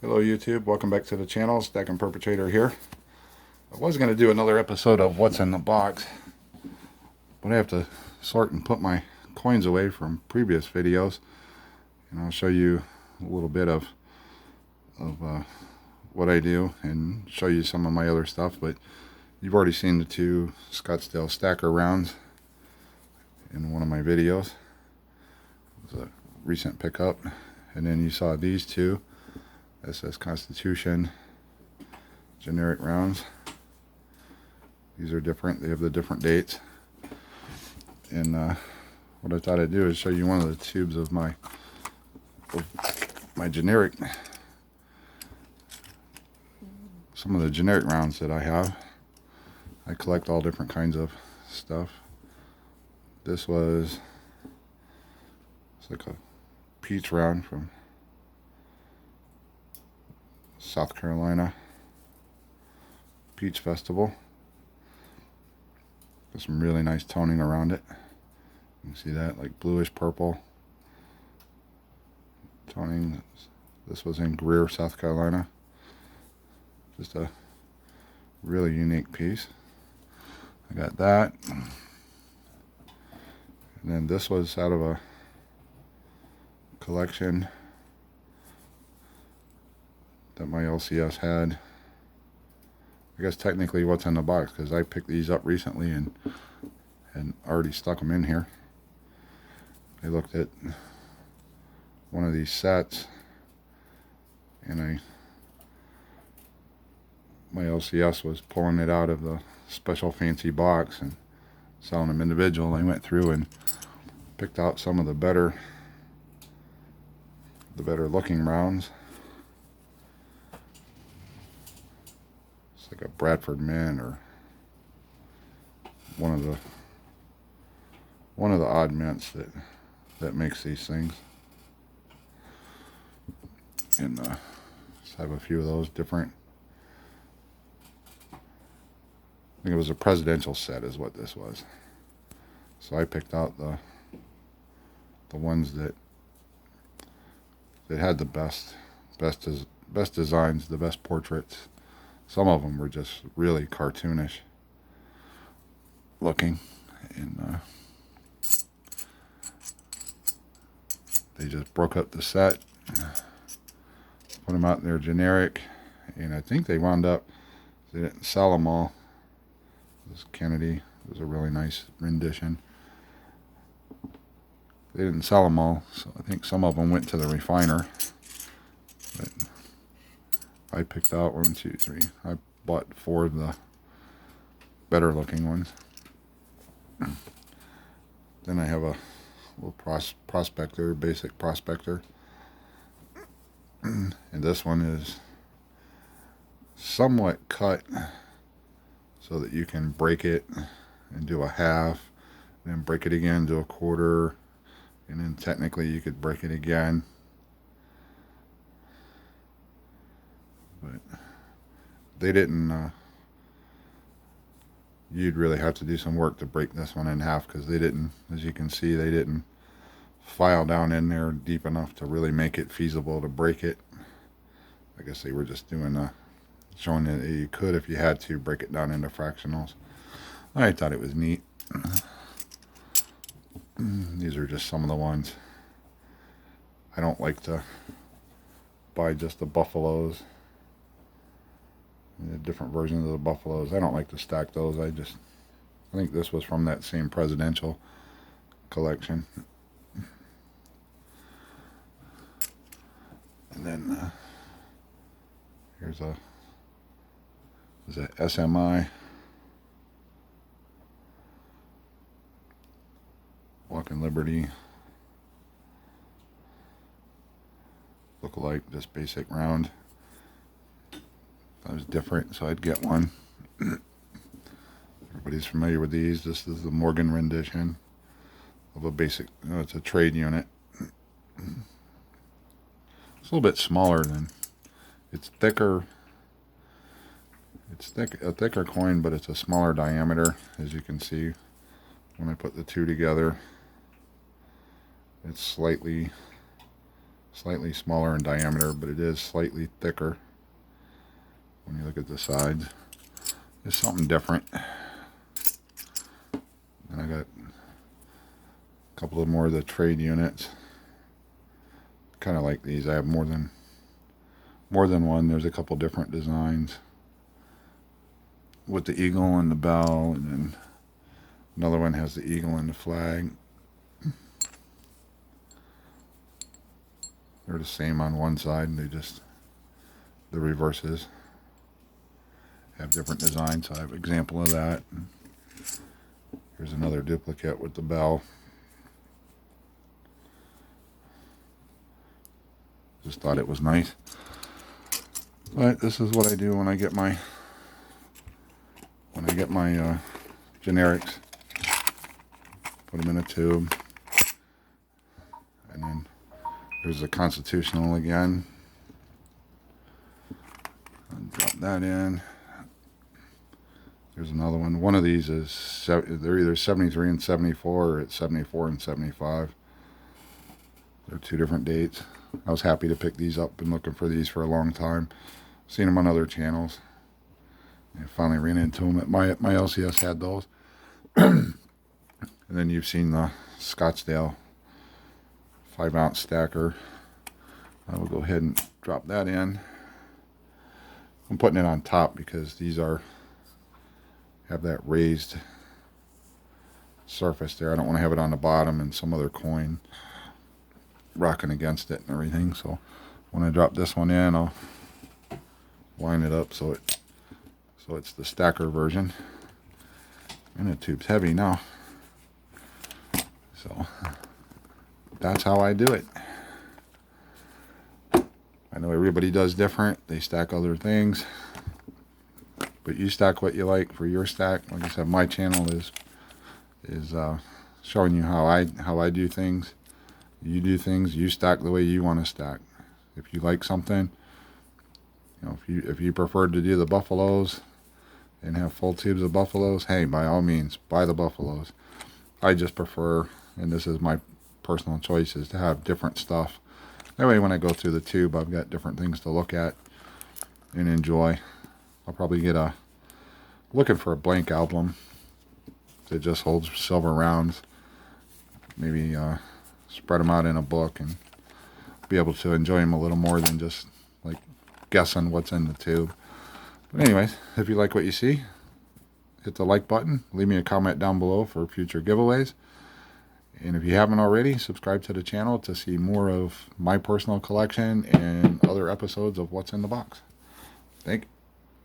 Hello YouTube, welcome back to the channel. Stack and Perpetrator here. I was going to do another episode of What's in the Box, but I have to sort and put my coins away from previous videos, and I'll show you a little bit of what I do and show you some of my other stuff. But you've already seen the two Scottsdale stacker rounds in one of my videos. It was a recent pickup, and then you saw these two SS Constitution generic rounds. These are different, they have the different dates. And what I thought I'd do is show you one of the tubes of my generic, some of the generic rounds that I have. I collect all different kinds of stuff. This was, it's like a peach round from South Carolina Peach Festival. Got some really nice toning around it. You can see that, like bluish purple toning. This was in Greer, South Carolina. Just a really unique piece. I got that. And then this was out of a collection that my LCS had. I guess technically what's in the box, because I picked these up recently and already stuck them in here. I looked at one of these sets, and my LCS was pulling it out of the special fancy box and selling them individual. I went through and picked out some of the better looking rounds. It's like a Bradford Mint or one of the odd mints that makes these things. And just have a few of those different. I think it was a presidential set is what this was. So I picked out the ones that had the best designs, the best portraits. Some of them were just really cartoonish looking, and they just broke up the set, put them out in their generic, and I think they wound up, they didn't sell them all. This Kennedy was a really nice rendition. They didn't sell them all, so I think some of them went to the refiner. But I picked out 1, 2, 3. I bought 4 of the better looking ones. Then I have a little prospector, basic prospector. And this one is somewhat cut so that you can break it and do a half, then break it again, do a quarter, and then technically you could break it again. But they didn't, you'd really have to do some work to break this one in half, because they didn't, as you can see, they didn't file down in there deep enough to really make it feasible to break it. I guess they were just doing showing that you could, if you had to, break it down into fractionals. I thought it was neat. These are just some of the ones. I don't like to buy just the buffaloes, the different versions of the buffaloes. I don't like to stack those. I think this was from that same presidential collection. And then here's a SMI Walking Liberty look-alike, just basic round. That was different, so I'd get one. Everybody's familiar with these. This is the Morgan rendition of a basic, it's a trade unit. It's a little bit smaller than, it's thicker. It's a thicker coin, but it's a smaller diameter, as you can see when I put the two together. It's slightly Slightly smaller in diameter, but it is slightly thicker when you look at the sides. It's something different. And I got a couple of more of the trade units. Kind of like these. I have more than one. There's a couple different designs with the eagle and the bell, and then another one has the eagle and the flag. They're the same on one side, and the reverses have different designs. So I have an example of that. Here's another duplicate with the bell. Just thought it was nice. But this is what I do when I get my generics. Put them in a tube, and then there's the constitutional again. I'll drop that in. There's another one. One of these they're either 73 and 74, or it's 74 and 75. They're two different dates. I was happy to pick these up. Been looking for these for a long time. Seen them on other channels. I finally ran into them at my LCS had those. And then you've seen the Scottsdale 5-ounce stacker. I will go ahead and drop that in. I'm putting it on top because these have that raised surface there. I don't want to have it on the bottom and some other coin rocking against it and everything. So when I drop this one in, I'll line it up so it's the stacker version. And the tube's heavy now. So that's how I do it. I know everybody does different. They stack other things. But you stack what you like for your stack. Like I said, my channel is showing you how I do things. You do things. You stack the way you want to stack. If you like something, if you prefer to do the buffaloes and have full tubes of buffaloes, hey, by all means, buy the buffaloes. I just prefer, and this is my personal choice, is to have different stuff. That way, when I go through the tube, I've got different things to look at and enjoy. I'll probably get looking for a blank album that just holds silver rounds. Maybe spread them out in a book and be able to enjoy them a little more than just like guessing what's in the tube. But anyways, if you like what you see, hit the like button. Leave me a comment down below for future giveaways. And if you haven't already, subscribe to the channel to see more of my personal collection and other episodes of What's in the Box. Thank you.